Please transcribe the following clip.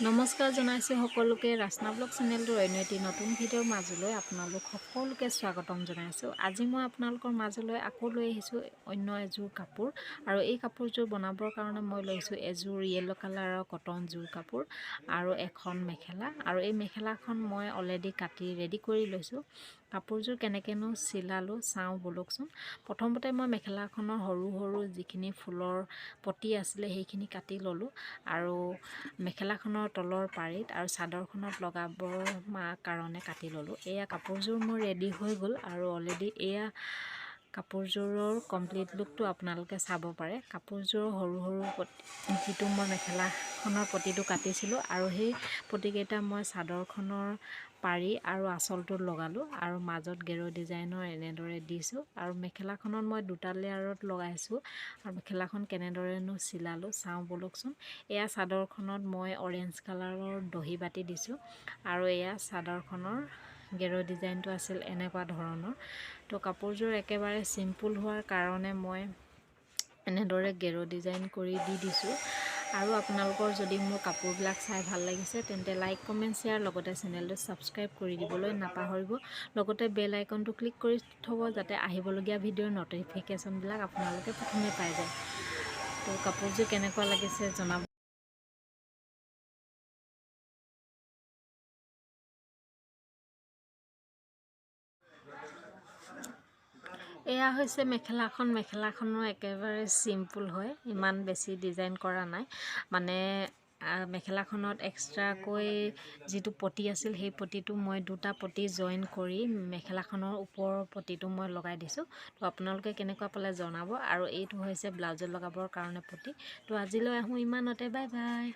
নমস্কাৰ জনাইছোঁ সকলোকে ৰাচনা ব্লগ চেনেলটোৰ অন্য এটি নতুন ভিডিঅ'ৰ মাজলৈ আপোনালোক সকলোকে স্বাগতম জনাইছোঁ। আজি মই আপোনালোকৰ মাজলৈ আকৌ লৈ আহিছোঁ অন্য এযোৰ কাপোৰ আৰু এই কাপোৰযোৰ বনাবৰ কাৰণে মই লৈছোঁ এযোৰ য়েল্লো কালাৰৰ কটন জোৰ কাপোৰ আৰু এখন মেখেলা আৰু এই মেখেলাখন মই অলৰেডি কাটি ৰেডি কৰি লৈছোঁ। কাপোৰযোৰ কেনেকৈনো চিলালোঁ চাওঁ বলকচোন। প্ৰথমতে মই মেখেলাখনৰ সৰু সৰু যিখিনি ফুলৰ পটি আছিলে সেইখিনি কাটি ল'লোঁ আৰু মেখেলাখনৰ তলৰ পাৰিত আৰু চাদৰখনত লগাবৰ কাৰণে কাটি ল'লোঁ। এয়া কাপোৰযোৰ মোৰ ৰেডি হৈ গ'ল আৰু অলৰেডি এয়া কাপোৰযোৰৰ কমপ্লিট লুকটো আপোনালোকে চাব পাৰে। কাপোৰযোৰৰ সৰু সৰু যিটো মই মেখেলাখনৰ পটিটো কাটিছিলোঁ আৰু সেই পটিকেইটা মই চাদৰখনৰ পাৰি আৰু আঁচলটোত লগালোঁ আৰু মাজত গেৰ ডিজাইনৰ এনেদৰে দিছোঁ আৰু মেখেলাখনত মই দুটা লেয়াৰত লগাইছোঁ আৰু মেখেলাখন কেনেদৰেনো চিলালোঁ চাওঁ বলকচোন। এয়া চাদৰখনত মই অৰেঞ্জ কালাৰৰ দহি বাতি দিছোঁ আৰু এয়া চাদৰখনৰ গেৰ ডিজাইনটো আছিল এনেকুৱা ধৰণৰ। তো কাপোৰযোৰ একেবাৰে চিম্পুল হোৱাৰ কাৰণে মই এনেদৰে গেৰ ডিজাইন কৰি দি দিছোঁ। আৰু আপোনালোকৰ যদি মোৰ কাপোৰবিলাক চাই ভাল লাগিছে তেন্তে লাইক কমেণ্ট শ্বেয়াৰ লগতে চেনেলটো ছাবস্ক্ৰাইব কৰি দিবলৈ নাপাহৰিব। লগতে বেল আইকনটো ক্লিক কৰি থ'ব যাতে আহিবলগীয়া ভিডিঅ'ৰ ন'টিফিকেশ্যনবিলাক আপোনালোকে প্ৰথমে পাই যায়। তো কাপোৰযোৰ কেনেকুৱা লাগিছে জনাব। এয়া হৈছে মেখেলাখনো একেবাৰে চিম্পুল হয়, ইমান বেছি ডিজাইন কৰা নাই। মানে মেখেলাখনত এক্সট্ৰাকৈ যিটো পটি আছিল সেই পটিটো মই দুটা পটি জইন কৰি মেখেলাখনৰ ওপৰৰ পটিটো মই লগাই দিছোঁ। তো আপোনালোকে কেনেকুৱা পালে জনাব। আৰু এইটো হৈছে ব্লাউজত লগাবৰ কাৰণে পটি। তো আজিলৈ আহোঁ ইমানতে, বাই বাই।